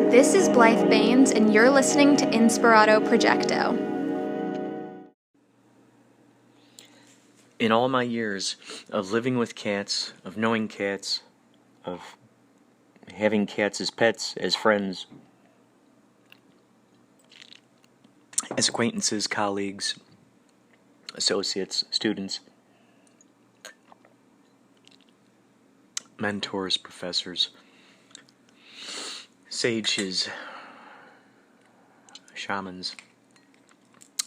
This is Blythe Baines, and you're listening to Inspirado Projecto. In all my years of living with cats, of knowing cats, of having cats as pets, as friends, as acquaintances, colleagues, associates, students, mentors, professors, sages, shamans,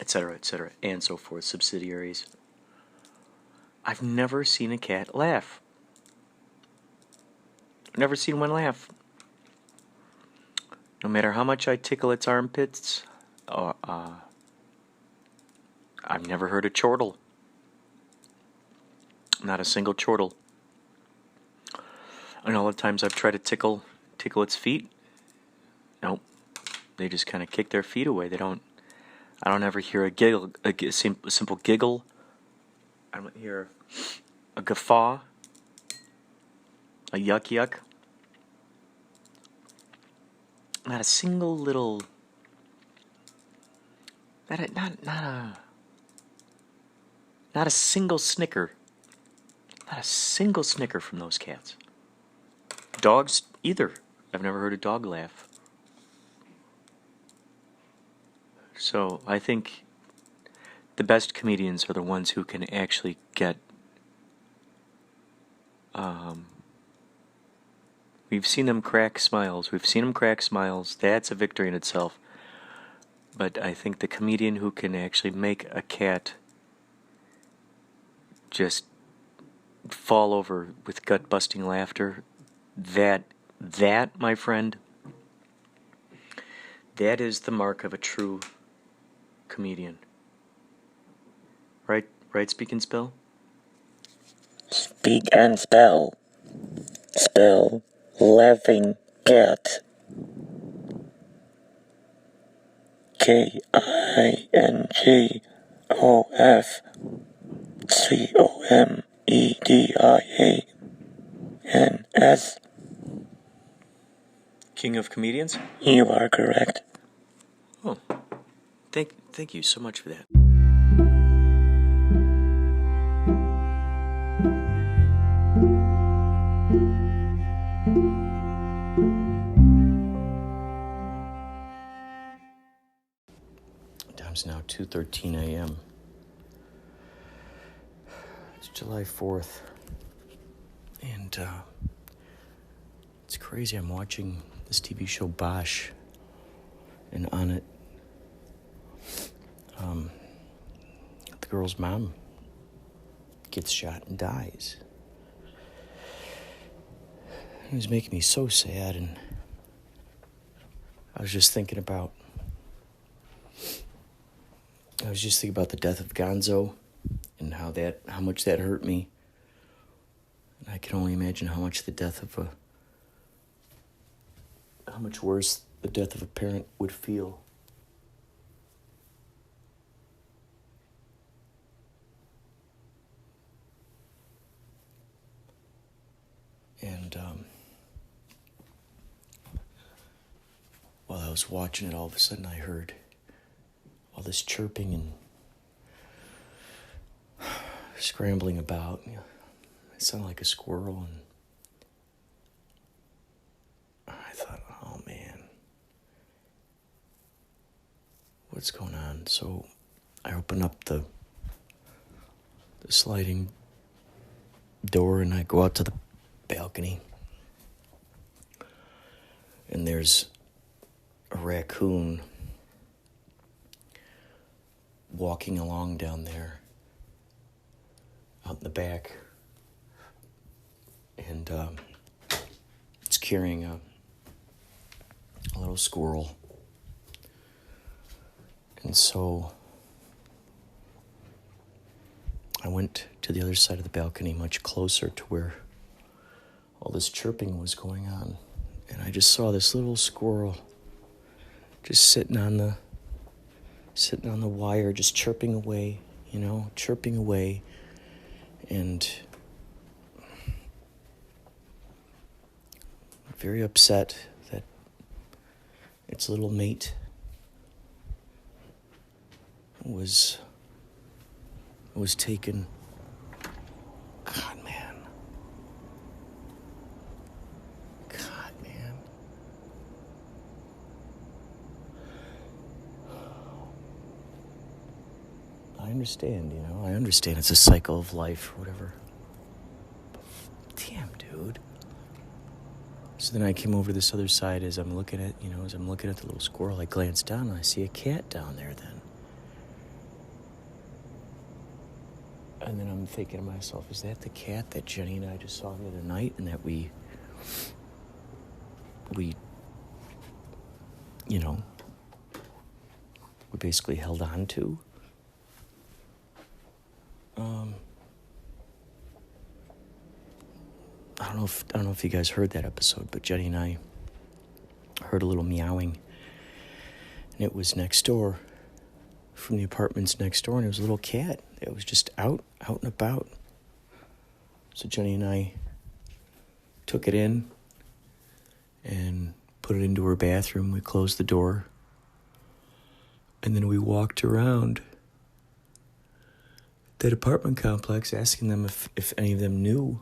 etc., and so forth, subsidiaries. I've never seen a cat laugh. I've never seen one laugh. No matter how much I tickle its armpits, I've never heard a chortle. Not a single chortle. And all the times I've tried to tickle its feet, nope. They just kind of kick their feet away. I don't ever hear a giggle, a simple giggle. I don't hear a guffaw, a yuck. Not a single little. Not a single snicker. Not a single snicker from those cats. Dogs either. I've never heard a dog laugh. So I think the best comedians are the ones who can actually get. We've seen them crack smiles. That's a victory in itself. But I think the comedian who can actually make a cat just fall over with gut-busting laughter, that, my friend, that is the mark of a true comedian. Right, Speak and Spell? Speak and spell. Spell laughing cat. KINGOFCOMEDIANS. King of comedians? You are correct. Oh, thank you so much for that. Time's now 2:13 a.m. It's July 4th, and it's crazy. I'm watching this TV show Bosch, and on it, the girl's mom gets shot and dies. It was making me so sad, and I was just thinking about the death of Gonzo and how much that hurt me. And I can only imagine how much worse the death of a parent would feel. And while I was watching it, all of a sudden I heard all this chirping and scrambling about. It sounded like a squirrel, and I thought, oh man, what's going on? So I open up the sliding door and I go out to the balcony, and there's a raccoon walking along down there out in the back, and it's carrying a little squirrel. And so I went to the other side of the balcony, much closer to where all this chirping was going on, and I just saw this little squirrel just sitting on the wire, just chirping away, and very upset that its little mate was taken. God, man. I understand, I understand it's a cycle of life or whatever. But damn, dude. So then I came over to this other side as I'm looking at, the little squirrel. I glance down and I see a cat down there then. And then I'm thinking to myself, is that the cat that Jenny and I just saw the other night and that we basically held on to? I don't know if you guys heard that episode, but Jenny and I heard a little meowing, and it was next door, from the apartments next door, and it was a little cat that was just out and about. So Jenny and I took it in and put it into her bathroom. We closed the door, and then we walked around that apartment complex asking them if any of them knew.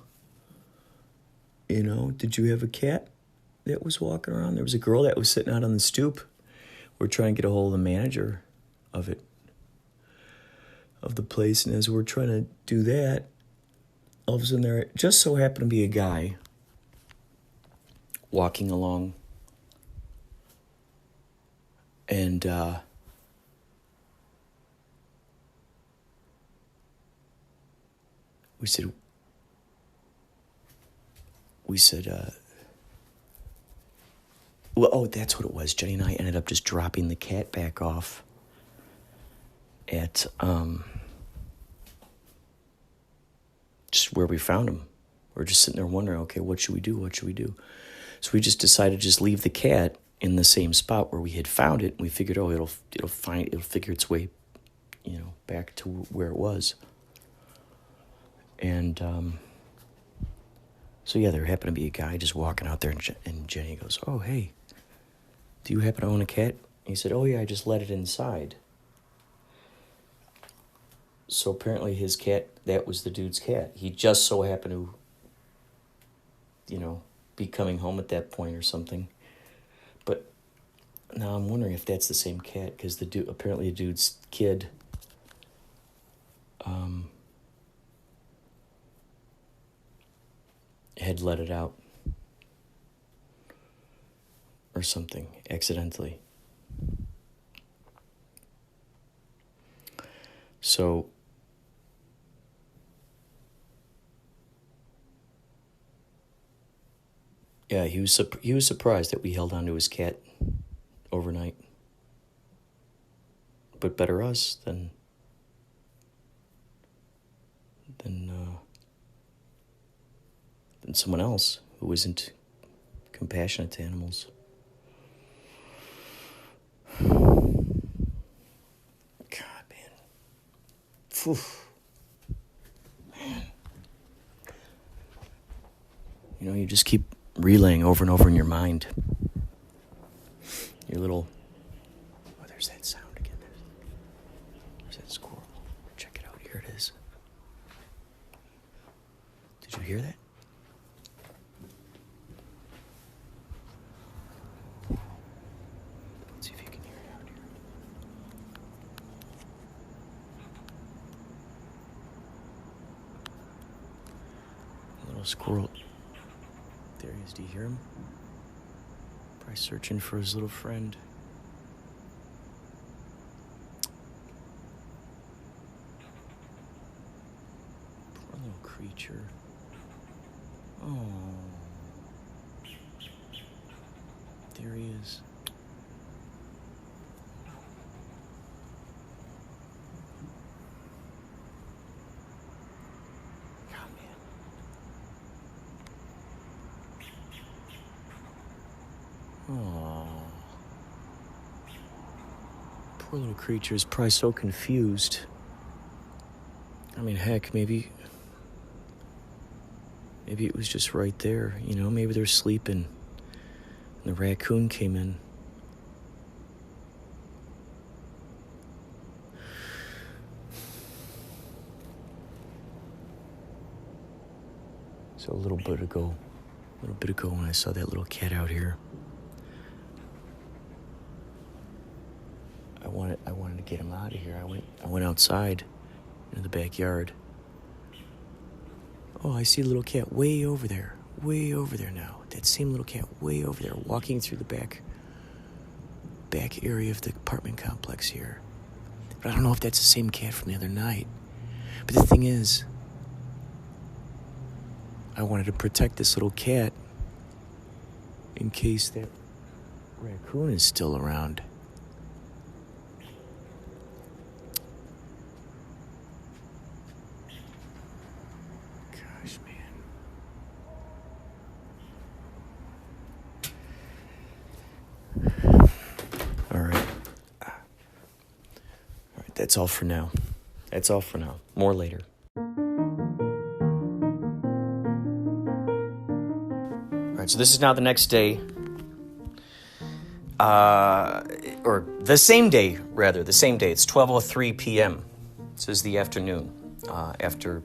Did you have a cat that was walking around? There was a girl that was sitting out on the stoop. We're trying to get a hold of the manager of the place, and as we're trying to do that, all of a sudden there just so happened to be a guy walking along, and we said, that's what it was. Jenny and I ended up just dropping the cat back off at just where we found him. We're just sitting there wondering, okay, what should we do? So we just decided to just leave the cat in the same spot where we had found it. And we figured, it'll figure its way, back to where it was. And so there happened to be a guy just walking out there, and Jenny goes, "Oh, hey, do you happen to own a cat?" He said, "Oh yeah, I just let it inside." So apparently his cat, that was the dude's cat. He just so happened to, be coming home at that point or something. But now I'm wondering if that's the same cat, because apparently the dude's kid, had let it out or something accidentally. So yeah, he was surprised that we held on to his cat overnight. But better us than someone else who isn't compassionate to animals. God, man. Phew. Man. You just keep relaying over and over in your mind. Your little... Oh, there's that sound again. There's that squirrel. Check it out. Here it is. Did you hear that? Let's see if you can hear it out here. Little squirrel. There he is. Do you hear him? Probably searching for his little friend. Poor little creature. Oh. There he is. God, man. Oh. Poor little creature is probably so confused. I mean, heck, maybe it was just right there, maybe they're sleeping, and the raccoon came in So a little bit ago when I saw that little cat out here, I wanted to get him out of here. I went outside into the backyard. Oh, I see a little cat way over there now. That same little cat way over there, walking through the back area of the apartment complex here. But I don't know if that's the same cat from the other night. But the thing is, I wanted to protect this little cat in case that raccoon is still around. Gosh, man. All right, that's all for now. More later. So this is now the next day, or the same day, rather. The same day. It's 12:03 p.m. This is the afternoon after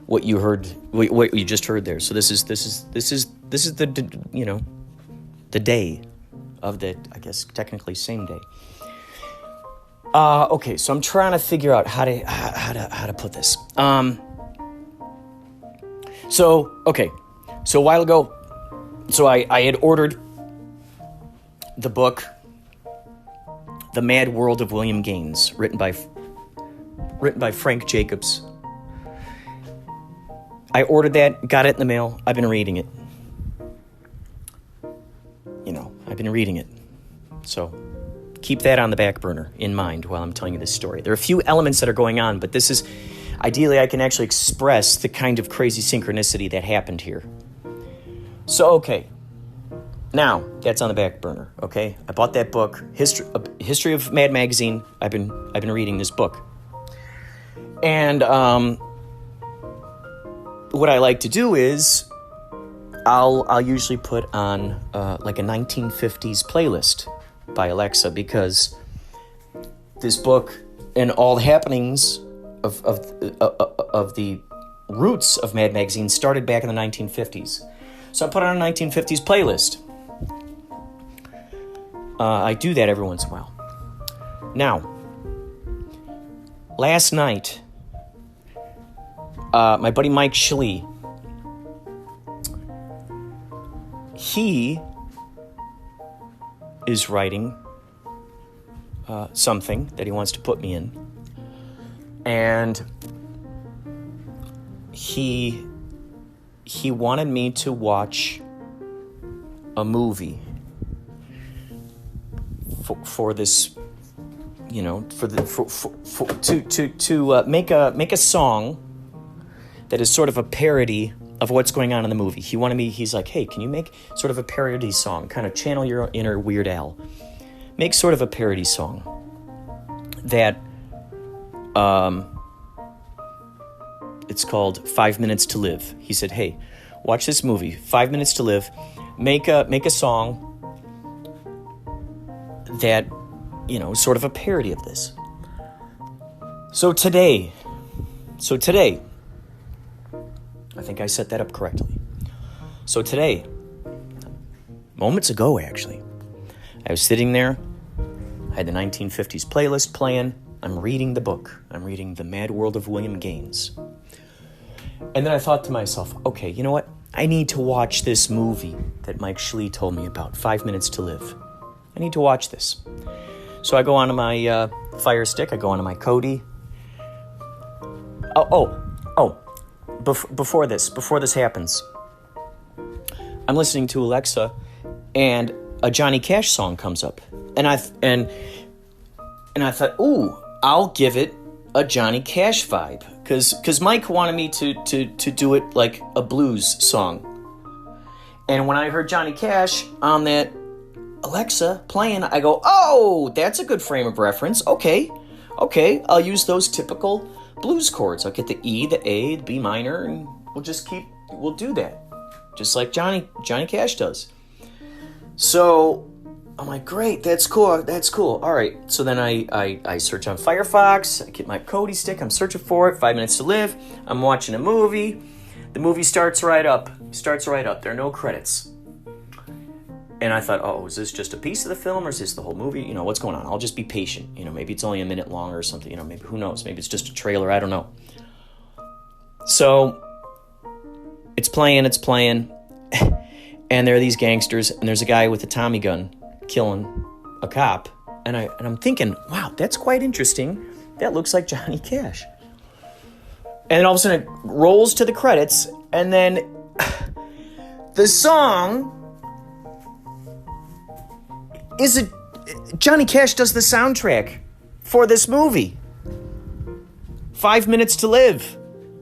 what you heard, what you just heard there. So this is the the day of the, I guess technically same day. Okay, so I'm trying to figure out how to put this. So a while ago. So I had ordered the book, The Mad World of William Gaines, written by Frank Jacobs. I ordered that, got it in the mail. I've been reading it. I've been reading it. So keep that on the back burner in mind while I'm telling you this story. There are a few elements that are going on, but this is, ideally I can actually express the kind of crazy synchronicity that happened here. So, okay, now that's on the back burner, okay? I bought that book, History of Mad Magazine. I've been reading this book. And what I like to do is I'll usually put on like a 1950s playlist by Alexa, because this book and all the happenings of the roots of Mad Magazine started back in the 1950s. So I put on a 1950s playlist. I do that every once in a while. Now, last night, my buddy Mike Schley, he is writing something that he wants to put me in. And he wanted me to watch a movie for this, to make a song that is sort of a parody of what's going on in the movie. He's like, hey, can you make sort of a parody song, kind of channel your inner Weird Al, make sort of a parody song that it's called 5 Minutes to Live. He said, hey, watch this movie, 5 Minutes to Live, make a song that, sort of a parody of this. So today, I think I set that up correctly. So today, moments ago actually, I was sitting there, I had the 1950s playlist playing, I'm reading the book. I'm reading The Mad World of William Gaines. And then I thought to myself, okay, you know what? I need to watch this movie that Mike Schley told me about, 5 Minutes to Live. I need to watch this. So I go onto my Fire Stick, I go onto my Kodi. Before this happens, I'm listening to Alexa, and a Johnny Cash song comes up. And I thought, ooh, I'll give it a Johnny Cash vibe, because Mike wanted me to do it like a blues song. And when I heard Johnny Cash on that Alexa playing, I go, oh, that's a good frame of reference. Okay, I'll use those typical blues chords. I'll get the E, the A, the B minor, and we'll do that, just like Johnny Cash does. So I'm like, great, that's cool. All right. So then I search on Firefox. I get my Kodi stick. I'm searching for it. 5 Minutes to Live. I'm watching a movie. The movie starts right up. There are no credits. And I thought, oh, is this just a piece of the film or is this the whole movie? You know, what's going on? I'll just be patient. You know, maybe it's only a minute long or something. You know, maybe, who knows? Maybe it's just a trailer. I don't know. So it's playing. And there are these gangsters, and there's a guy with a Tommy gun killing a cop. And I'm thinking, wow, that's quite interesting. That looks like Johnny Cash. And then all of a sudden it rolls to the credits, and then the song is Johnny Cash does the soundtrack for this movie. 5 Minutes to Live.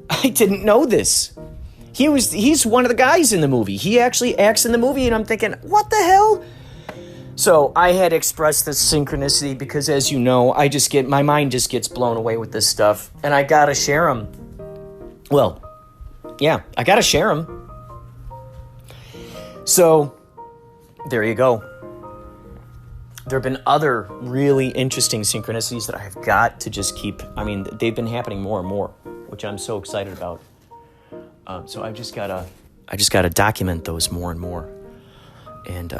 I didn't know this. He's one of the guys in the movie. He actually acts in the movie, and I'm thinking, what the hell? So I had expressed this synchronicity because, as you know, my mind just gets blown away with this stuff, and I gotta share them. Well, yeah, I gotta share them. So there you go. There have been other really interesting synchronicities that I've got to just keep. I mean, they've been happening more and more, which I'm so excited about. So I just gotta document those more and more, and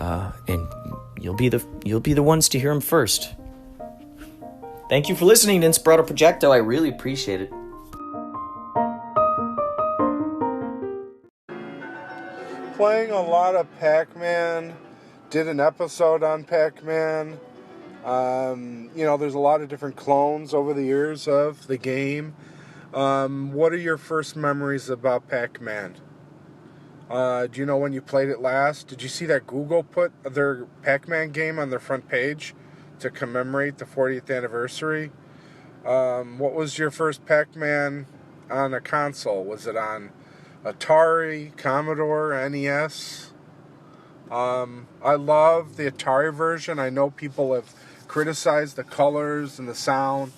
you'll be the ones to hear them first. Thank you for listening to Inspirado Projecto. I really appreciate it. Playing a lot of Pac Man. Did an episode on Pac Man. There's a lot of different clones over the years of the game. What are your first memories about Pac Man? Do you know when you played it last? Did you see that Google put their Pac Man game on their front page to commemorate the 40th anniversary? What was your first Pac Man on a console? Was it on Atari, Commodore, NES? I love the Atari version. I know people have criticized the colors and the sound.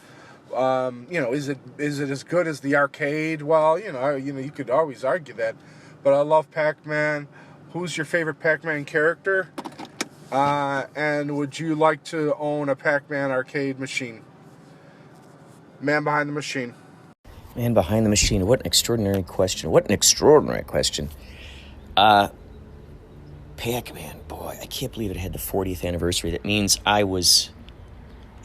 Is it as good as the arcade? Well, you could always argue that, but I love Pac-Man. Who's your favorite Pac-Man character? And would you like to own a Pac-Man arcade machine? Man behind the machine. Man behind the machine. What an extraordinary question. Pac-Man, boy, I can't believe it had the 40th anniversary. I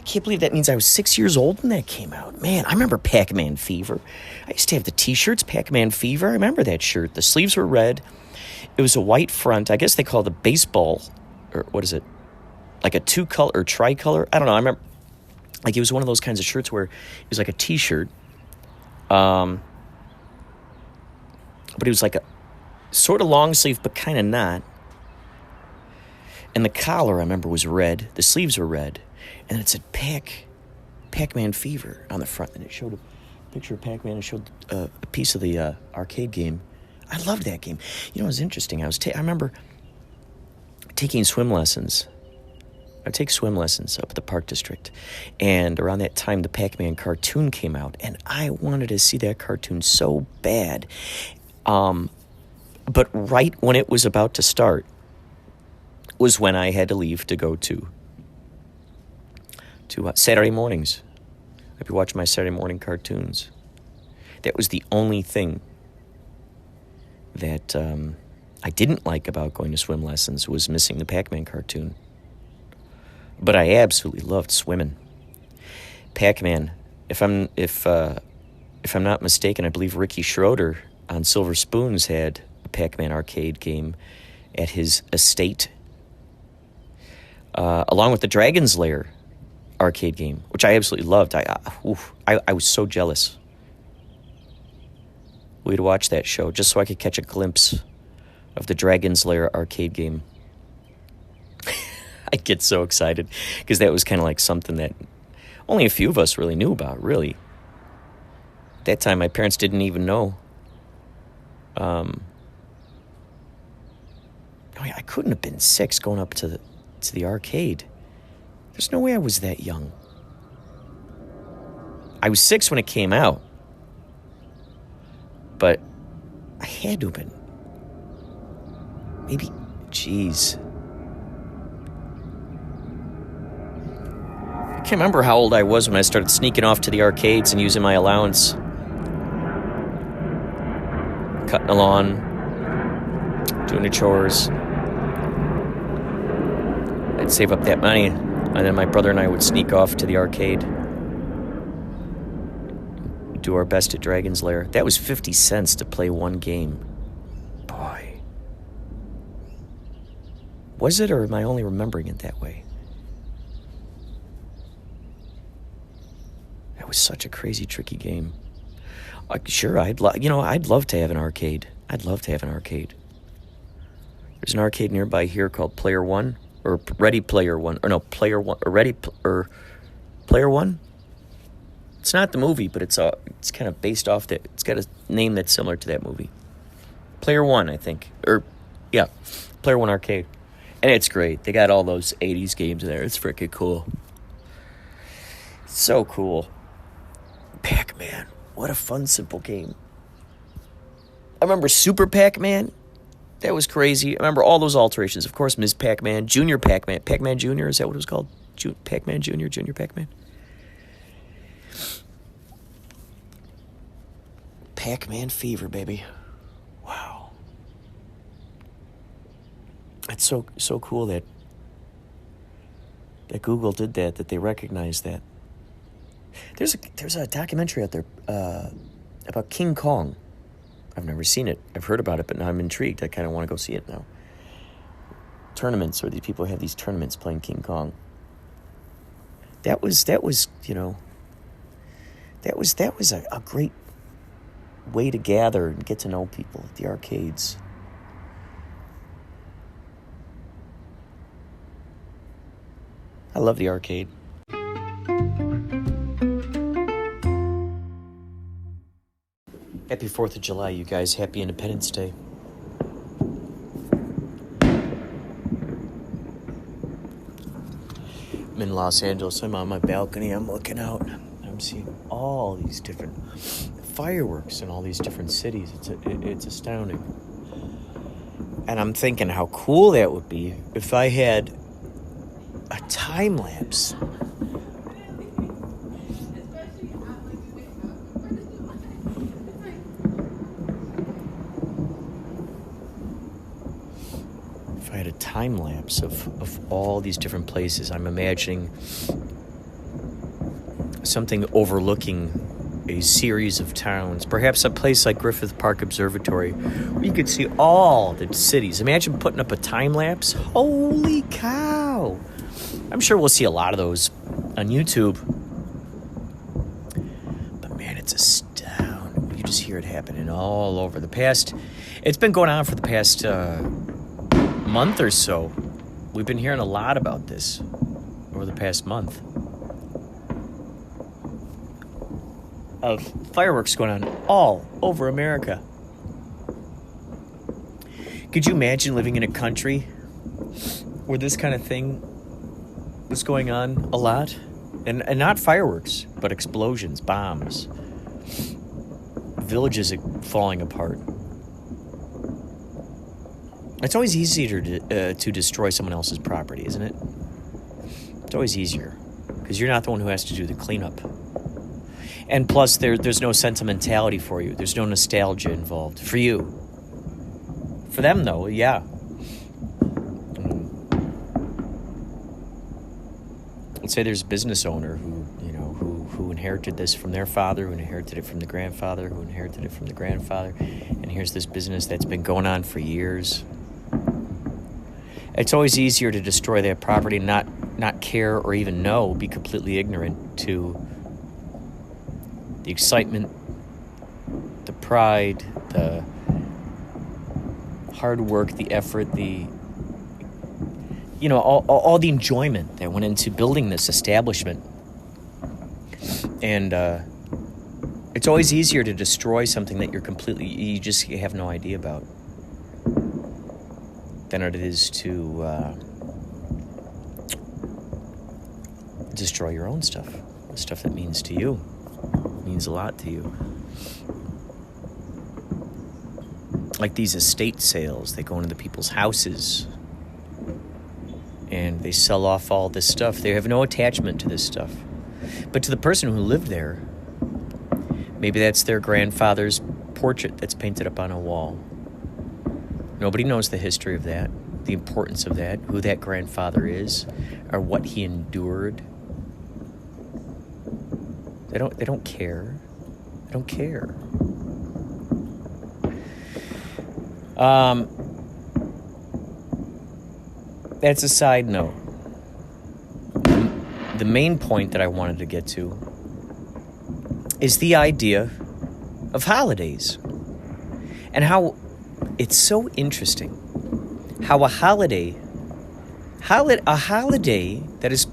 can't believe that means I was 6 years old when that came out. Man, I remember Pac-Man Fever. I used to have the t-shirts, Pac-Man Fever. I remember that shirt. The sleeves were red. It was a white front. I guess they call it a baseball, or what is it? Like a two-color or tricolor? I don't know. I remember, like, it was one of those kinds of shirts where it was like a t-shirt. But it was like a sort of long sleeve, but kind of not. And the collar, I remember, was red. The sleeves were red. And it said Pac-Man Fever on the front. And it showed a picture of Pac-Man and showed a piece of the arcade game. I loved that game. You know, it was interesting. I remember taking swim lessons. I take swim lessons up at the Park District. And around that time, the Pac-Man cartoon came out. And I wanted to see that cartoon so bad. But right when it was about to start was when I had to leave to go to Saturday mornings. I'd be watching my Saturday morning cartoons. That was the only thing that I didn't like about going to swim lessons, was missing the Pac-Man cartoon. But I absolutely loved swimming. Pac-Man, if I'm not mistaken, I believe Ricky Schroeder on Silver Spoons had a Pac-Man arcade game at his estate, along with the Dragon's Lair arcade game, which I absolutely loved. I was so jealous. We'd watch that show just so I could catch a glimpse of the Dragon's Lair arcade game. I get so excited because that was kind of like something that only a few of us really knew about, really. At that time, my parents didn't even know. I couldn't have been 6 going up to the arcade. There's no way I was that young. I was 6 when it came out, but I had to have been. Maybe, geez. I can't remember how old I was when I started sneaking off to the arcades and using my allowance. cutting the lawn, doing the chores. I'd save up that money, and then my brother and I would sneak off to the arcade. Do our best at Dragon's Lair. That was 50 cents to play one game. Boy. Was it, or am I only remembering it that way? That was such a crazy, tricky game. Sure, I'd love to have an arcade. I'd love to have an arcade. There's an arcade nearby here called Player One, or Ready Player One, or no, Player One, or Player One. It's not the movie, but it's kind of based off that. It's got a name that's similar to that movie. Player One, I think, Player One Arcade, and it's great. They got all those '80s games in there. It's freaking cool. So cool. Pac Man. What a fun, simple game. I remember Super Pac Man. That was crazy. I remember all those alterations. Of course, Ms. Pac Man, Junior Pac Man, Pac Man Junior. Is that what it was called? Pac Man Junior, Junior Pac Man. Pac Man fever, baby. Wow. It's so cool that Google did that they recognized that. There's a documentary out there about King Kong. I've never seen it. I've heard about it, but now I'm intrigued. I kind of want to go see it now. Tournaments, or these people have these tournaments playing King Kong. That was a great way to gather and get to know people at the arcades. I love the arcade. Happy 4th of July, you guys. Happy Independence Day. I'm in Los Angeles. I'm on my balcony. I'm looking out. I'm seeing all these different fireworks in all these different cities. It's astounding. And I'm thinking how cool that would be if I had a time lapse. If I had a time lapse of all these different places. I'm imagining something overlooking a series of towns, perhaps a place like Griffith Park Observatory, where you could see all the cities. Imagine putting up a time lapse. Holy cow! I'm sure we'll see a lot of those on YouTube. But man, it's astounding. You just hear it happening all over. It's been going on for the past month or so. We've been hearing a lot about this over the past month. Of fireworks going on all over America. Could you imagine living in a country where this kind of thing was going on a lot? And not fireworks, but explosions, bombs, villages falling apart. It's always easier to destroy someone else's property, isn't it? It's always easier, because you're not the one who has to do the cleanup. And plus, there's no sentimentality for you. There's no nostalgia involved. For you. For them, though, yeah. Let's say there's a business owner who inherited this from their father, who inherited it from the grandfather, who inherited it from the grandfather. And here's this business that's been going on for years. It's always easier to destroy that property, not care or even know, be completely ignorant to the excitement, the pride, the hard work, the effort, all the enjoyment that went into building this establishment. And it's always easier to destroy something that you just have no idea about than it is to destroy your own stuff, the stuff that means to you. Means a lot to you. Like these estate sales, they go into people's houses and they sell off all this stuff. They have no attachment to this stuff. But to the person who lived there, maybe that's their grandfather's portrait that's painted up on a wall. Nobody knows the history of that, the importance of that, who that grandfather is, or what he endured. They don't care. They don't care. That's a side note. The main point that I wanted to get to is the idea of holidays and how it's so interesting how a holiday that is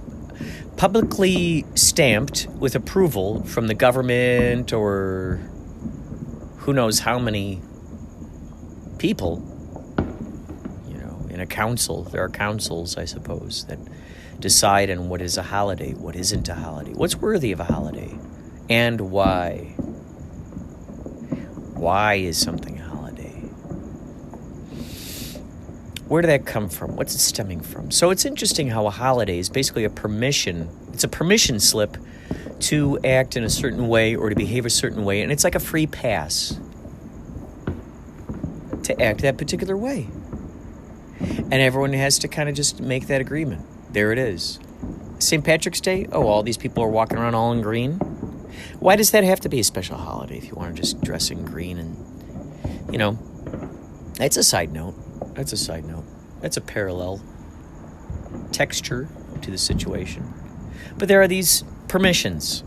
publicly stamped with approval from the government or who knows how many people, in a council. There are councils, I suppose, that decide on what is a holiday, what isn't a holiday, what's worthy of a holiday, and why. Why is something a holiday? Where did that come from? What's it stemming from? So it's interesting how a holiday is basically a permission. It's a permission slip to act in a certain way or to behave a certain way, and it's like a free pass to act that particular way. And everyone has to kind of just make that agreement. There it is. St. Patrick's Day? Oh, all these people are walking around all in green? Why does that have to be a special holiday if you want to just dress in green? And, that's a side note. That's a parallel texture to the situation. But there are these permissions.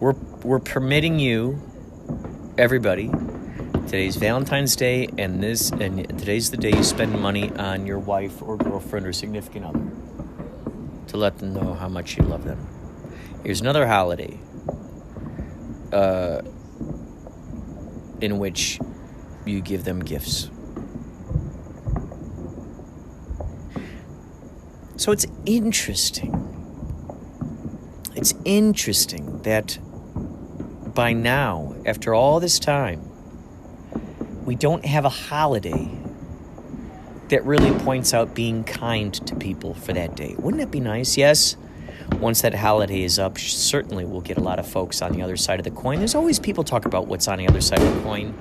We're permitting you, everybody. Today's Valentine's Day, and today's the day you spend money on your wife or girlfriend or significant other to let them know how much you love them. Here's another holiday in which you give them gifts. So it's interesting. It's interesting that by now, after all this time, we don't have a holiday that really points out being kind to people for that day. Wouldn't that be nice? Yes. Once that holiday is up, certainly we'll get a lot of folks on the other side of the coin. There's always people talk about what's on the other side of the coin.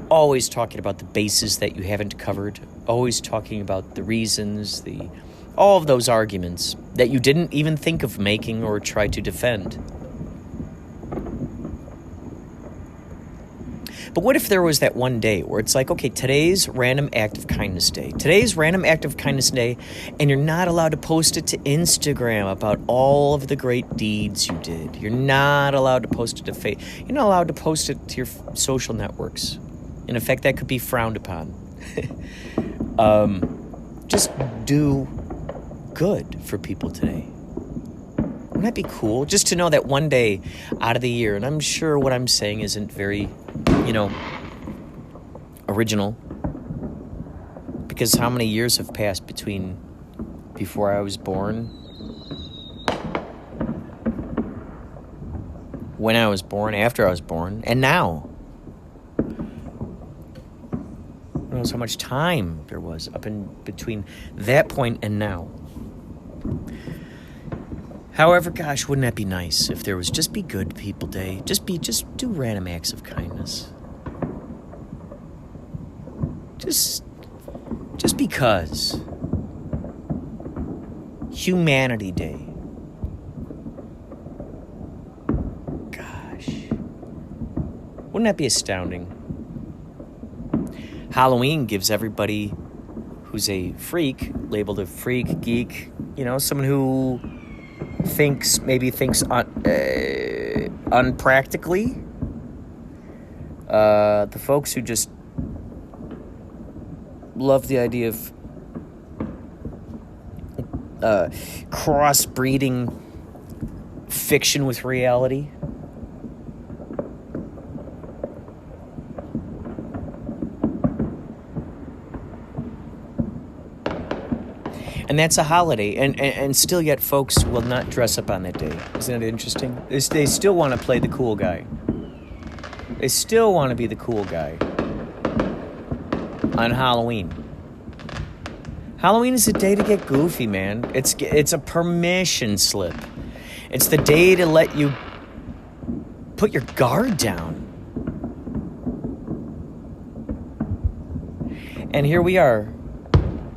Always talking about the bases that you haven't covered. Always talking about the reasons, all of those arguments that you didn't even think of making or try to defend. But what if there was that one day where it's like, okay, today's Random Act of Kindness Day. Today's Random Act of Kindness Day, and you're not allowed to post it to Instagram about all of the great deeds you did. You're not allowed to post it to Facebook. You're not allowed to post it to your social networks. In effect, that could be frowned upon. Just do good for people today. Wouldn't that be cool? Just to know that one day out of the year, and I'm sure what I'm saying isn't very, original, because how many years have passed between before I was born, when I was born, after I was born, and now? Who knows how much time there was up in between that point and now. However, gosh, wouldn't that be nice if there was Just Be Good People Day? Just do random acts of kindness. Just because. Humanity Day. Gosh. Wouldn't that be astounding? Halloween gives everybody who's a freak, labeled a freak, geek, someone who thinks unpractically. The folks who just love the idea of crossbreeding fiction with reality. And that's a holiday, and still yet folks will not dress up on that day. Isn't it interesting? They still want to play the cool guy. They still want to be the cool guy on Halloween. Halloween is a day to get goofy, man. It's a permission slip. It's the day to let you put your guard down. And here we are,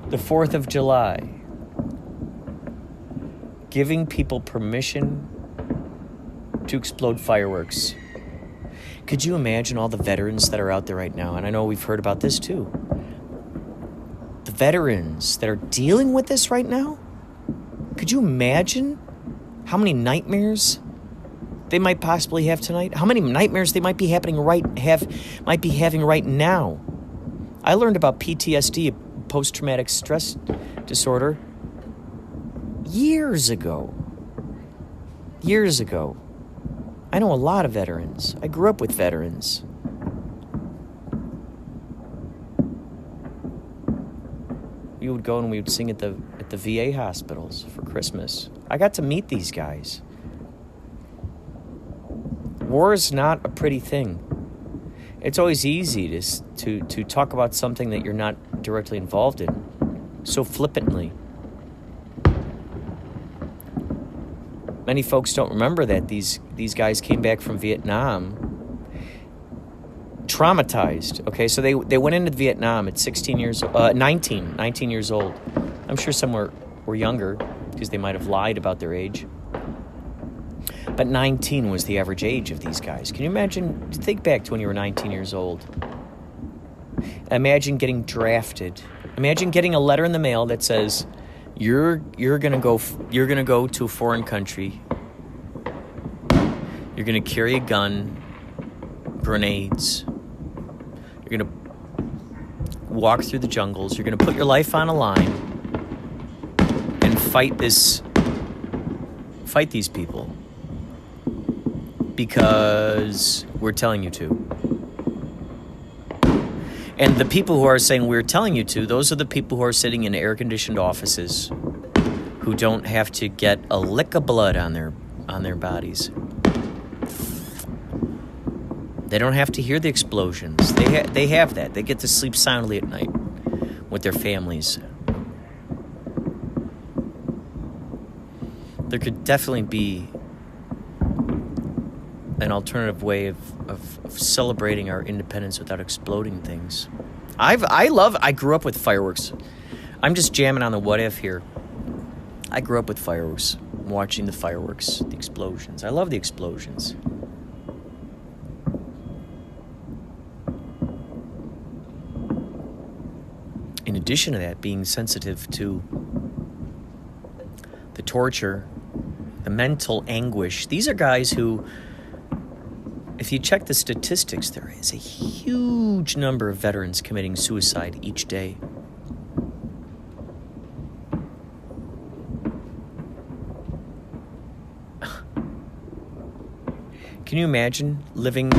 the 4th of July, giving people permission to explode fireworks. Could you imagine all the veterans that are out there right now? And I know we've heard about this too. The veterans that are dealing with this right now? Could you imagine how many nightmares they might possibly have tonight? How many nightmares they might be having right now? I learned about PTSD, post-traumatic stress disorder, years ago. I know a lot of veterans. I grew up with veterans. We would go and we would sing at the VA hospitals for Christmas. I got to meet these guys. War is not a pretty thing. It's always easy to talk about something that you're not directly involved in, so flippantly. Many folks don't remember that these guys came back from Vietnam traumatized. Okay, so they went into Vietnam at 19 years old. I'm sure some were younger because they might have lied about their age. But 19 was the average age of these guys. Can you imagine? Think back to when you were 19 years old. Imagine getting drafted. Imagine getting a letter in the mail that says, You're gonna go to a foreign country. You're gonna carry a gun, grenades. You're gonna walk through the jungles. You're gonna put your life on a line and fight these people because we're telling you to. And the people who are saying we're telling you to, those are the people who are sitting in air-conditioned offices who don't have to get a lick of blood on their bodies. They don't have to hear the explosions. They have that. They get to sleep soundly at night with their families. There could definitely be an alternative way of celebrating our independence without exploding things. I grew up with fireworks. I'm just jamming on the what if here. I grew up with fireworks, watching the fireworks, the explosions. I love the explosions. In addition to that, being sensitive to the torture, the mental anguish. These are guys who, if you check the statistics, there is a huge number of veterans committing suicide each day. Can you imagine living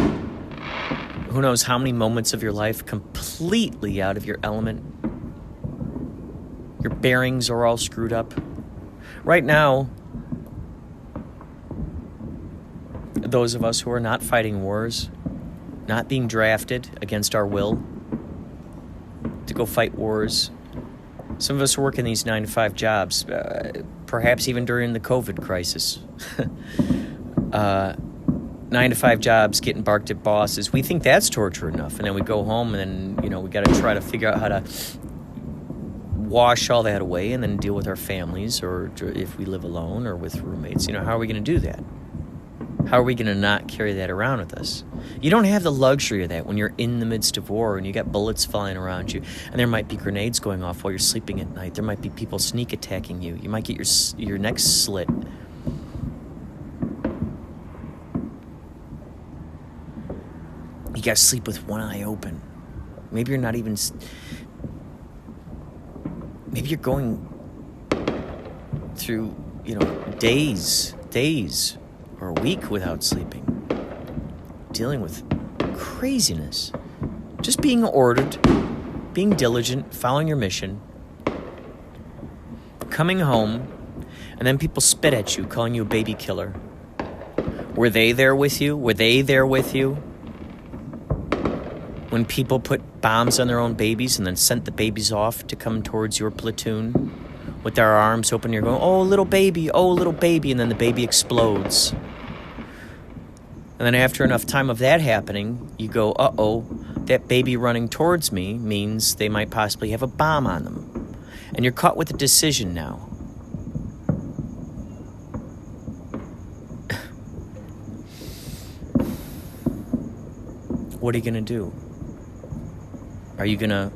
who knows how many moments of your life completely out of your element? Your bearings are all screwed up. Right now, those of us who are not fighting wars, not being drafted against our will to go fight wars. Some of us are working these 9-to-5 jobs, perhaps even during the COVID crisis. 9-to-5 jobs, getting barked at bosses. We think that's torture enough, and then we go home, and then we got to try to figure out how to wash all that away, and then deal with our families, or if we live alone or with roommates. How are we going to do that? How are we going to not carry that around with us? You don't have the luxury of that when you're in the midst of war and you got bullets flying around you, and there might be grenades going off while you're sleeping at night. There might be people sneak attacking you. You might get your neck slit. You got to sleep with one eye open. Maybe you're not even... Maybe you're going through, days or a week without sleeping, dealing with craziness, just being ordered, being diligent, following your mission, coming home, and then people spit at you, calling you a baby killer. Were they there with you? Were they there with you when people put bombs on their own babies and then sent the babies off to come towards your platoon with their arms open? You're going, oh, little baby, and then the baby explodes. And then after enough time of that happening, you go, uh-oh, that baby running towards me means they might possibly have a bomb on them. And you're caught with a decision now. What are you going to do? What are you going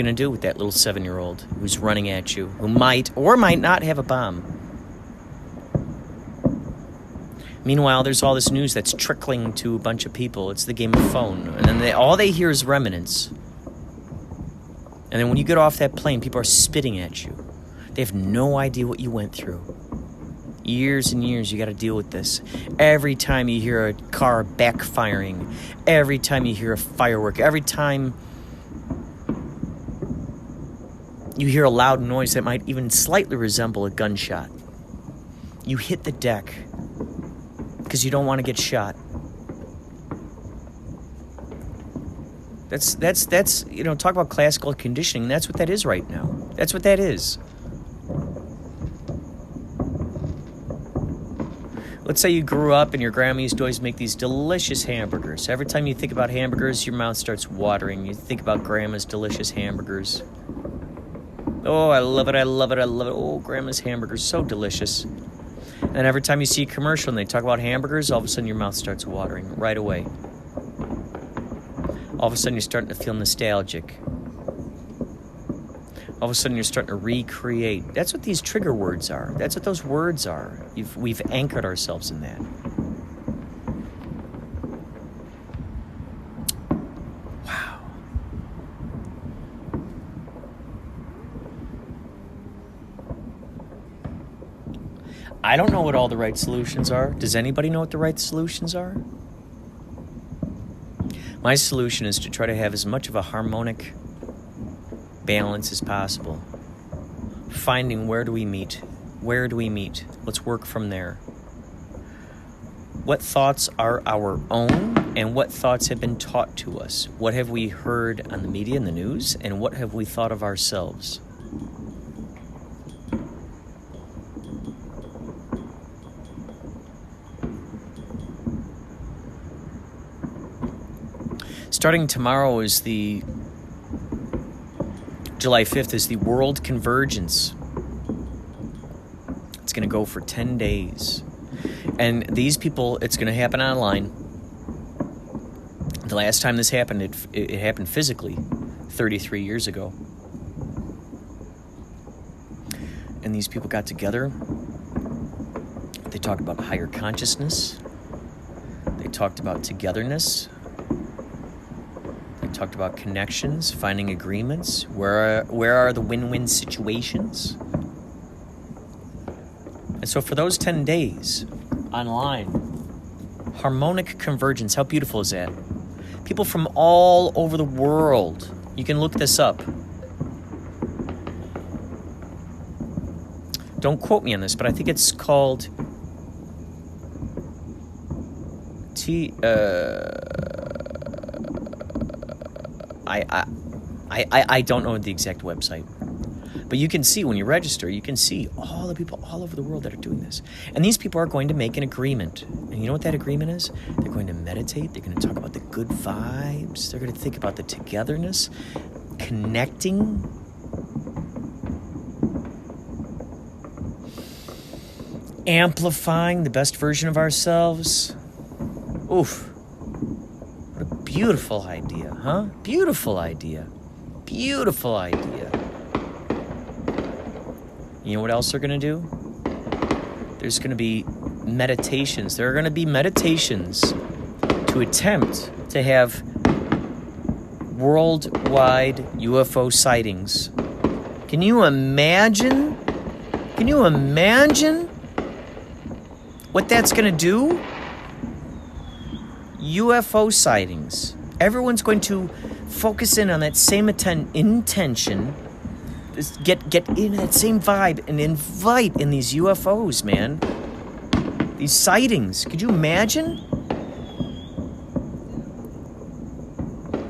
to do with that little 7-year-old who's running at you, who might or might not have a bomb? Meanwhile, there's all this news that's trickling to a bunch of people. It's the game of phone. And then all they hear is remnants. And then when you get off that plane, people are spitting at you. They have no idea what you went through. Years and years you got to deal with this. Every time you hear a car backfiring, every time you hear a firework, every time you hear a loud noise that might even slightly resemble a gunshot, you hit the deck because you don't want to get shot. That's talk about classical conditioning. That's what that is right now. That's what that is. Let's say you grew up and your grandma used to always make these delicious hamburgers. Every time you think about hamburgers, your mouth starts watering. You think about grandma's delicious hamburgers. Oh, I love it, I love it, I love it. Oh, grandma's hamburgers, so delicious. And every time you see a commercial and they talk about hamburgers, all of a sudden your mouth starts watering right away. All of a sudden you're starting to feel nostalgic. All of a sudden you're starting to recreate. That's what these trigger words are. That's what those words are. We've anchored ourselves in that. Wow. I don't know what all the right solutions are. Does anybody know what the right solutions are? My solution is to try to have as much of a harmonic balance as possible. Finding where do we meet? Where do we meet? Let's work from there. What thoughts are our own and what thoughts have been taught to us? What have we heard on the media and the news, and what have we thought of ourselves? Starting tomorrow is the July 5th is the World Convergence. It's going to go for 10 days. And these people, it's going to happen online. The last time this happened, it happened physically 33 years ago. And these people got together. They talked about higher consciousness. They talked about togetherness. Talked about connections, finding agreements. Where are the win-win situations? And so for those 10 days online, harmonic convergence, how beautiful is that? People from all over the world. You can look this up. Don't quote me on this, but I think it's called I don't know the exact website. But you can see when you register, you can see all the people all over the world that are doing this. And these people are going to make an agreement. And you know what that agreement is? They're going to meditate. They're going to talk about the good vibes. They're going to think about the togetherness, connecting. Amplifying the best version of ourselves. Oof. What a beautiful idea, huh? Beautiful idea. Beautiful idea. You know what else they're going to do? There's going to be meditations. There are going to be meditations to attempt to have worldwide UFO sightings. Can you imagine? Can you imagine what that's going to do? UFO sightings. Everyone's going to focus in on that same intention. Get in that same vibe and invite in these UFOs, man. These sightings. Could you imagine?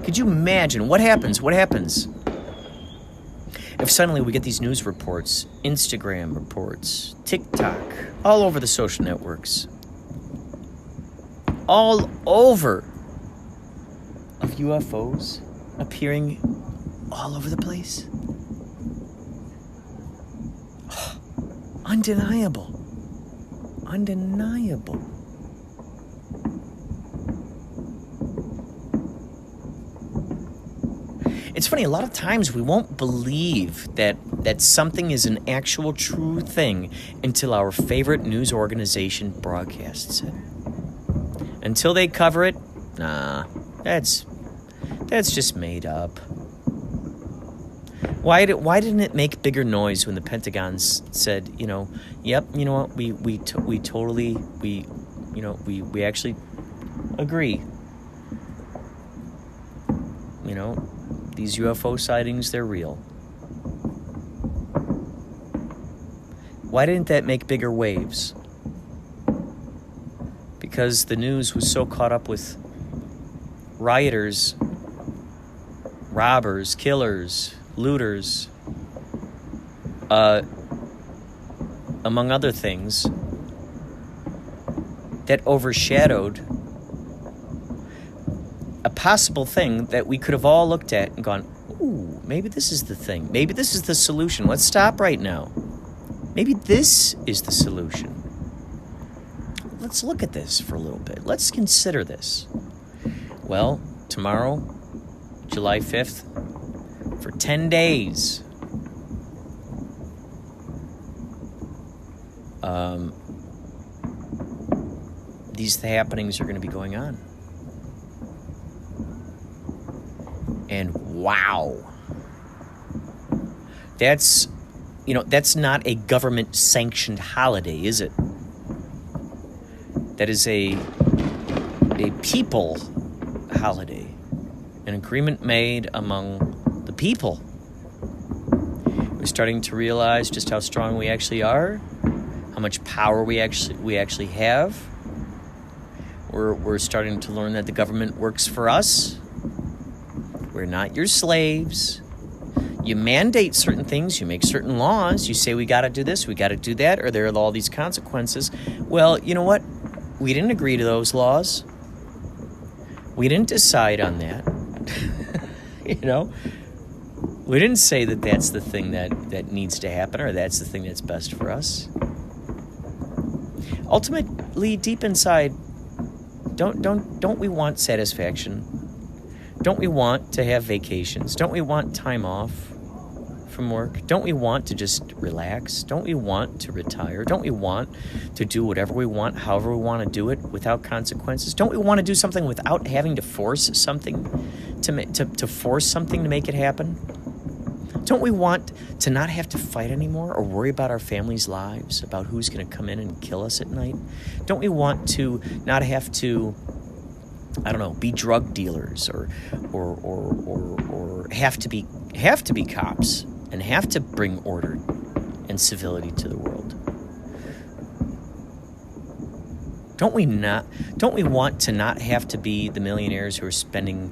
Could you imagine? What happens? What happens? If suddenly we get these news reports, Instagram reports, TikTok, all over the social networks, all over of UFOs appearing all over the place. Undeniable. Undeniable. It's funny, a lot of times we won't believe that something is an actual true thing until our favorite news organization broadcasts it. Until they cover it, nah, that's just made up. Why didn't it make bigger noise when the Pentagon said, yep, you know what, we totally actually agree. These UFO sightings, they're real. Why didn't that make bigger waves? Because the news was so caught up with rioters, robbers, killers, looters, among other things, that overshadowed a possible thing that we could have all looked at and gone, ooh, maybe this is the thing. Maybe this is the solution. Let's stop right now. Maybe this is the solution. Let's look at this for a little bit. Let's consider this. Well, tomorrow, July 5th, for 10 days, these happenings are going to be going on. And wow, that's not a government-sanctioned holiday, is it? That is a people holiday, an agreement made among the people. We're starting to realize just how strong we actually are, how much power we actually have. We're starting to learn that the government works for us. We're not your slaves. You mandate certain things. You make certain laws. You say we got to do this, we got to do that, or there are all these consequences. Well, you know what? We didn't agree to those laws. We didn't decide on that. We didn't say that that's the thing that needs to happen, or that's the thing that's best for us. Ultimately, deep inside, don't we want satisfaction? Don't we want to have vacations? Don't we want time off from work? Don't we want to just relax? Don't we want to retire? Don't we want to do whatever we want, however we want to do it, without consequences? Don't we want to do something without having to force something to force something to make it happen? Don't we want to not have to fight anymore or worry about our families' lives, about who's going to come in and kill us at night? Don't we want to not have to, be drug dealers or have to be cops and have to bring order and civility to the world? Don't we want to not have to be the millionaires who are spending,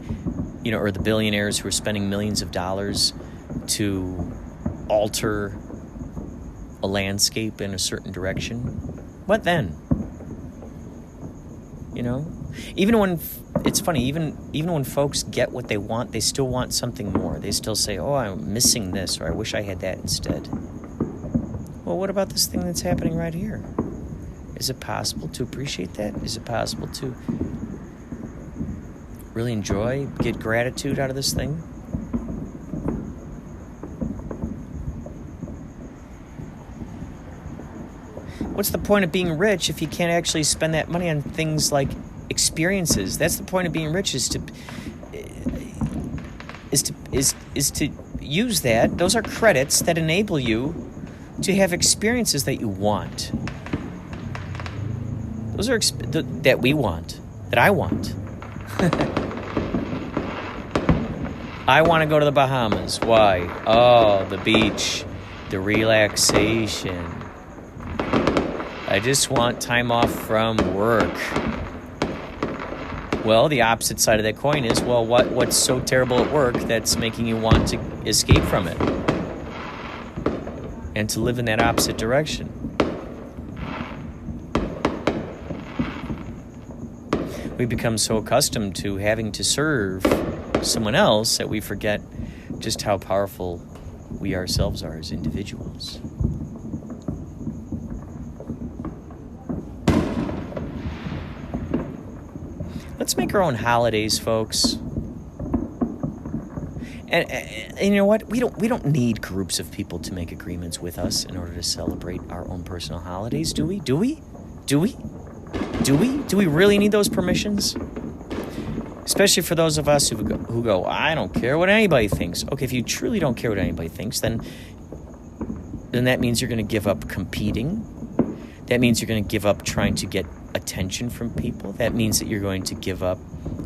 or the billionaires who are spending millions of dollars to alter a landscape in a certain direction? What then? Even when, it's funny, even when folks get what they want, they still want something more. They still say, oh, I'm missing this, or I wish I had that instead. Well, what about this thing that's happening right here? Is it possible to appreciate that? Is it possible to really enjoy, get gratitude out of this thing? What's the point of being rich if you can't actually spend that money on things like experiences? That's the point of being rich, is to use that. Those are credits that enable you to have experiences that you want. Those are that we want, that I want. I want to go to the Bahamas. Why? Oh, the beach, the relaxation. I just want time off from work. Well, the opposite side of that coin is, well, what's so terrible at work that's making you want to escape from it and to live in that opposite direction? We become so accustomed to having to serve someone else that we forget just how powerful we ourselves are as individuals. Let's make our own holidays, folks. And you know what? We don't need groups of people to make agreements with us in order to celebrate our own personal holidays, do we? Do we really need those permissions? Especially for those of us who go, I don't care what anybody thinks. Okay, if you truly don't care what anybody thinks, then that means you're going to give up competing. That means you're going to give up trying to get attention from people. That means that you're going to give up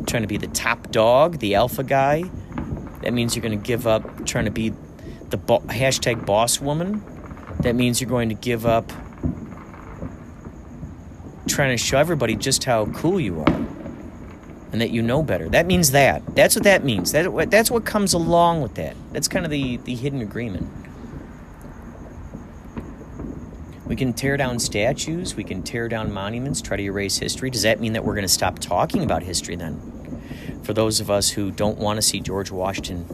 trying to be the top dog, the alpha guy. That means you're going to give up trying to be the hashtag boss woman. That means you're going to give up trying to show everybody just how cool you are and that you know better. That means that. That's what that means. That's what comes along with that. That's kind of the hidden agreement. We can tear down statues. We can tear down monuments, try to erase history. Does that mean that we're going to stop talking about history then? For those of us who don't want to see George Washington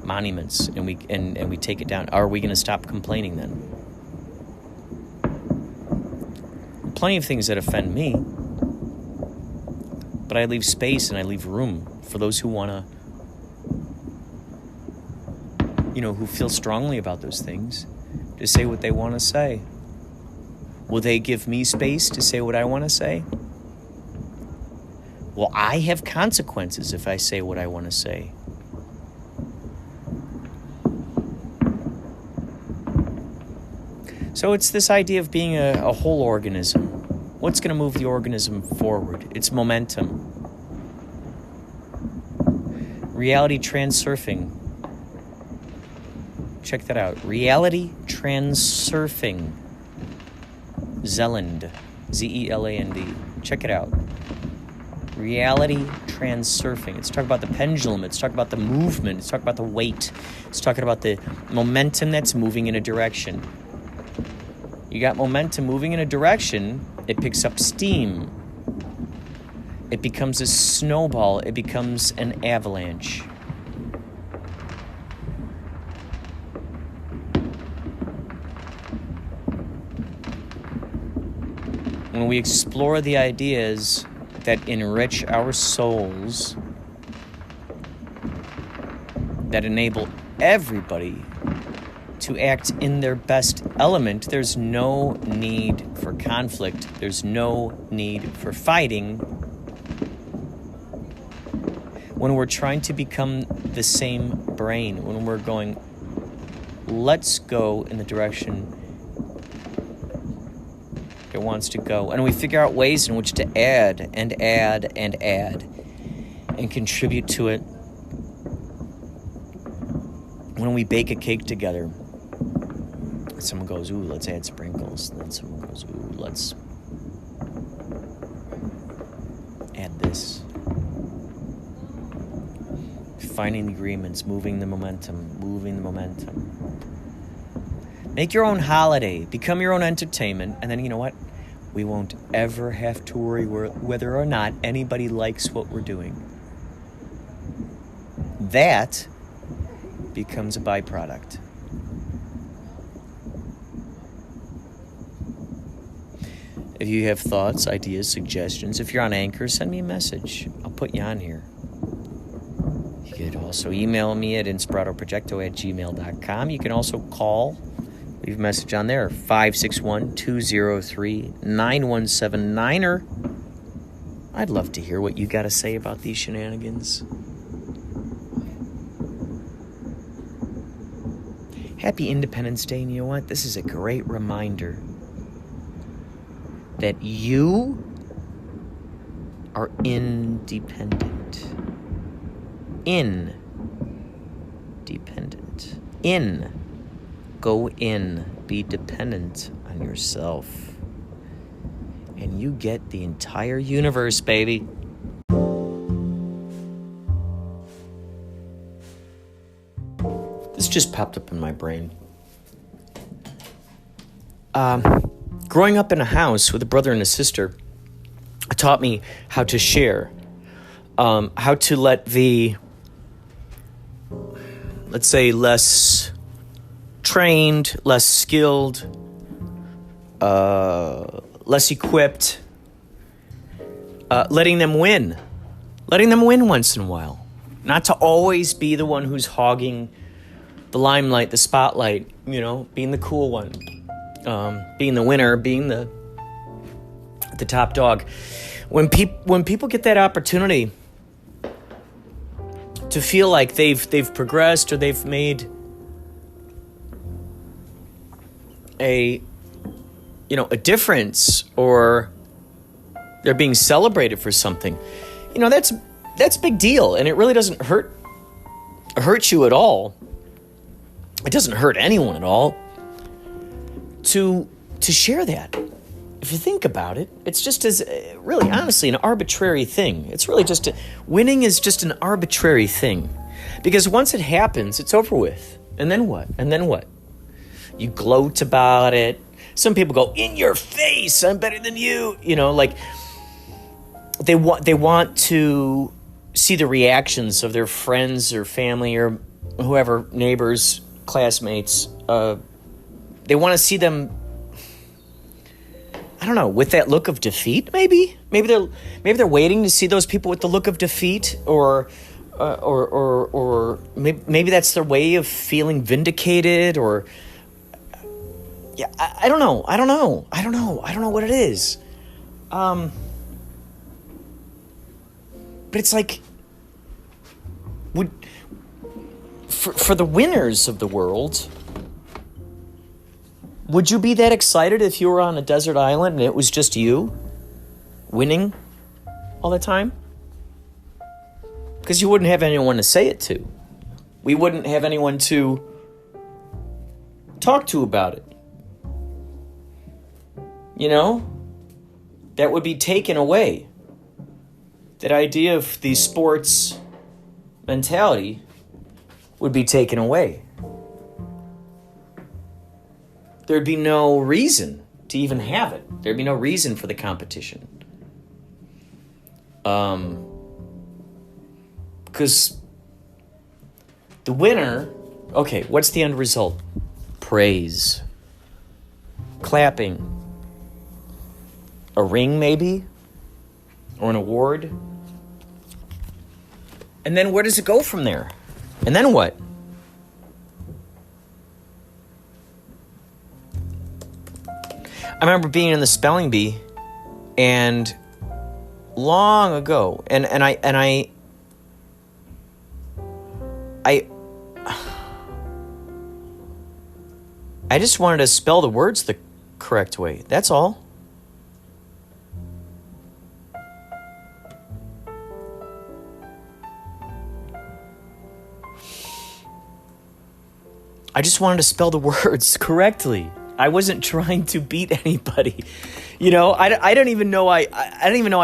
monuments and we take it down, are we going to stop complaining then? Plenty of things that offend me, but I leave space and I leave room for those who want to, who feel strongly about those things to say what they want to say. Will they give me space to say what I want to say? Well, I have consequences if I say what I want to say. So it's this idea of being a whole organism. What's going to move the organism forward? It's momentum. Reality transurfing. Check that out. Reality transurfing. Zealand. Zealand. Check it out. Reality transurfing. It's talking about the pendulum. It's talking about the movement. It's talking about the weight. It's talking about the momentum that's moving in a direction. You got momentum moving in a direction, it picks up steam. It becomes a snowball. It becomes an avalanche. When we explore the ideas that enrich our souls, that enable everybody to act in their best element, there's no need for conflict. There's no need for fighting. When we're trying to become the same brain, when we're going, let's go in the direction it wants to go, and we figure out ways in which to add and contribute to it. When we bake a cake together, someone goes, ooh, let's add sprinkles. Then someone goes, ooh, let's add this. Finding the agreements, moving the momentum. Make your own holiday. Become your own entertainment. And then you know what? We won't ever have to worry whether or not anybody likes what we're doing. That becomes a byproduct. If you have thoughts, ideas, suggestions, if you're on Anchor, send me a message. I'll put you on here. You could also email me at inspiradoprojecto@gmail.com. You can also call, leave a message on there, 561-203-9179. Or I'd love to hear what you got to say about these shenanigans. Happy Independence Day, and you know what? This is a great reminder that you are independent. Independent. Go in. Be dependent on yourself. And you get the entire universe, baby. This just popped up in my brain. Growing up in a house with a brother and a sister, taught me how to share, how to let the, let's say, less trained, less skilled, less equipped, letting them win once in a while. Not to always be the one who's hogging the limelight, the spotlight, being the cool one, being the winner, being the top dog. When people get that opportunity to feel like they've progressed or they've made a difference, or they're being celebrated for something, that's a big deal, and it really doesn't hurt you at all. It doesn't hurt anyone at all to share that. If you think about it, it's just as really, honestly, an arbitrary thing. It's really just winning is just an arbitrary thing, because once it happens, it's over with. And then what? You gloat about it. Some people go, in your face, I'm better than you. They want to see the reactions of their friends or family or whoever, neighbors, classmates. They want to see them, I don't know, with that look of defeat. Maybe they're waiting to see those people with the look of defeat, or maybe that's their way of feeling vindicated, or yeah, I don't know. I don't know what it is. But it's like, for the winners of the world, would you be that excited if you were on a desert island and it was just you winning all the time? Because you wouldn't have anyone to say it to. We wouldn't have anyone to talk to about it. That would be taken away. That idea of the sports mentality would be taken away. There'd be no reason to even have it. There'd be no reason for the competition. Because the winner, okay, what's the end result? Praise. Clapping. A ring, maybe? Or an award? And then where does it go from there? And then what? I remember being in the spelling bee, and long ago, and I just wanted to spell the words the correct way. That's all. I just wanted to spell the words correctly. I wasn't trying to beat anybody. I don't even know I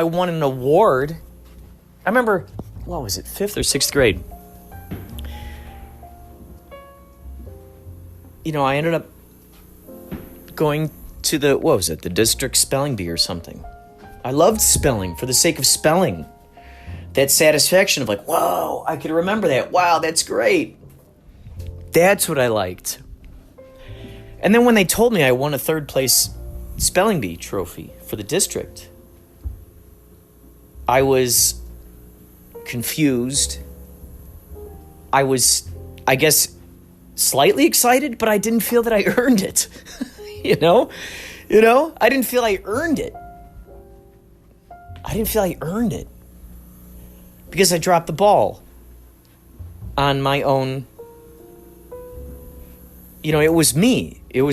won an award. I remember, what was it, 5th or 6th grade? I ended up going to the district spelling bee or something. I loved spelling for the sake of spelling. That satisfaction of like, whoa, I could remember that. Wow, that's great. That's what I liked. And then when they told me I won a 3rd place spelling bee trophy for the district, I was confused. I was, I guess, slightly excited, but I didn't feel that I earned it. I didn't feel I earned it. Because I dropped the ball on my own. It was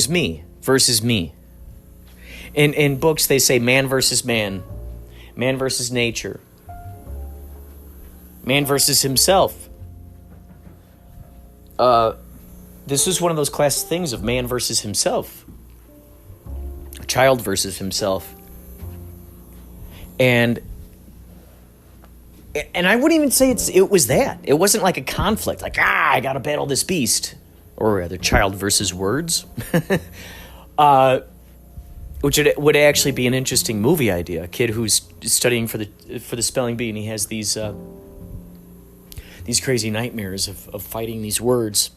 me versus me. In books, they say man versus man versus nature, man versus himself. This was one of those classic things of man versus himself, child versus himself. And I wouldn't even say it was that. It wasn't like a conflict, like, I gotta battle this beast. Or rather, child versus words. which would actually be an interesting movie idea. A kid who's studying for the spelling bee, and he has these crazy nightmares of fighting these words.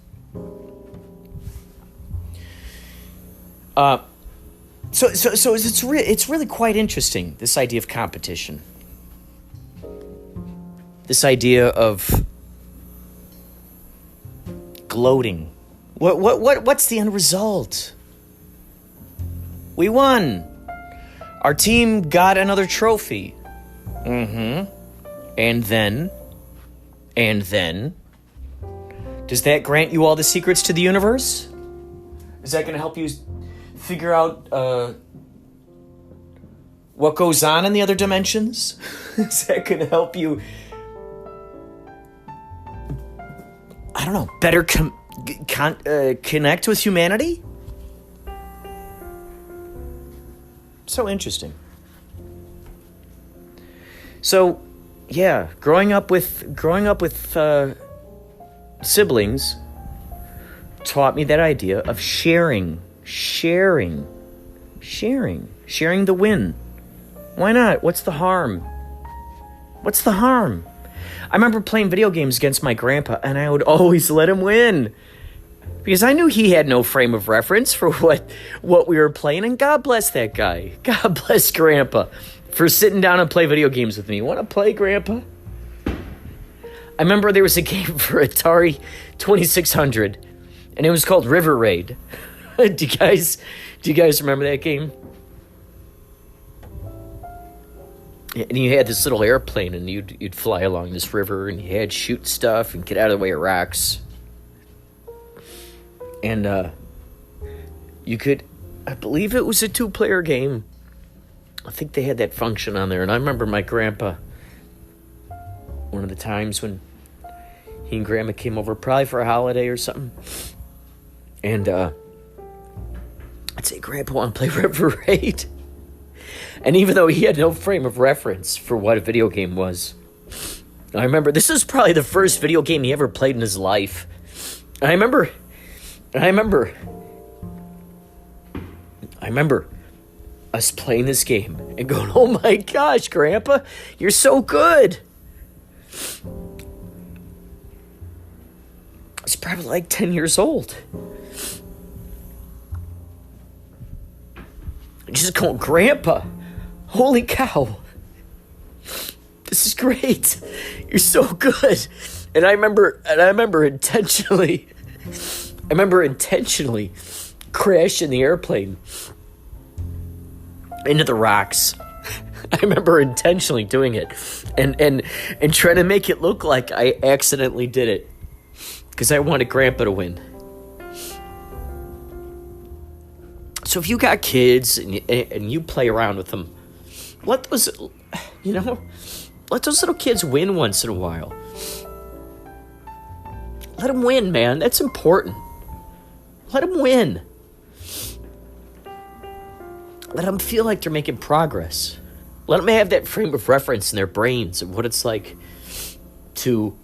So it's really quite interesting, this idea of competition. This idea of gloating. What's the end result? We won. Our team got another trophy. And then, does that grant you all the secrets to the universe? Is that going to help you figure out what goes on in the other dimensions? Is that going to help you, I don't know, better connect with humanity? So interesting. So, yeah, growing up with siblings taught me that idea of sharing the win. Why not? What's the harm? I remember playing video games against my grandpa, and I would always let him win, because I knew he had no frame of reference for what we were playing, and God bless that guy. God bless Grandpa for sitting down and play video games with me. Want to play, Grandpa? I remember there was a game for Atari 2600, and it was called River Raid. Do you guys remember that game? And you had this little airplane, and you'd fly along this river, and you had to shoot stuff and get out of the way of rocks. And you could, I believe it was a 2-player game. I think they had that function on there. And I remember my grandpa, one of the times when he and Grandma came over, probably for a holiday or something. And I'd say, Grandpa, want to play River Raid? And even though he had no frame of reference for what a video game was, I remember this was probably the first video game he ever played in his life. I remember us playing this game and going, oh my gosh, Grandpa, you're so good. He's probably like 10 years old. Just going, Grandpa, holy cow, this is great. You're so good. And I remember intentionally crashing the airplane into the rocks. I remember intentionally doing it and trying to make it look like I accidentally did it because I wanted Grandpa to win. So if you got kids and you play around with them, let those little kids win once in a while. Let them win, man. That's important. Let them win. Let them feel like they're making progress. Let them have that frame of reference in their brains of what it's like to,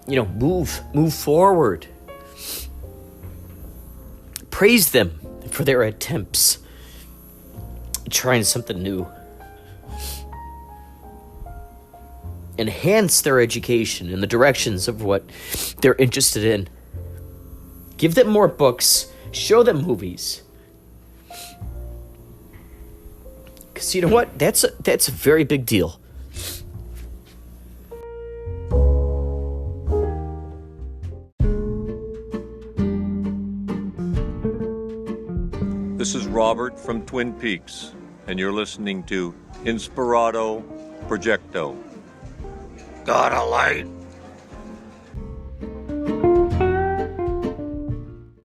move forward. Praise them for their attempts at trying something new. Enhance their education in the directions of what they're interested in. Give them more books. Show them movies. Because you know what? That's a very big deal. This is Robert from Twin Peaks, and you're listening to Inspirado, Projecto. Got a light?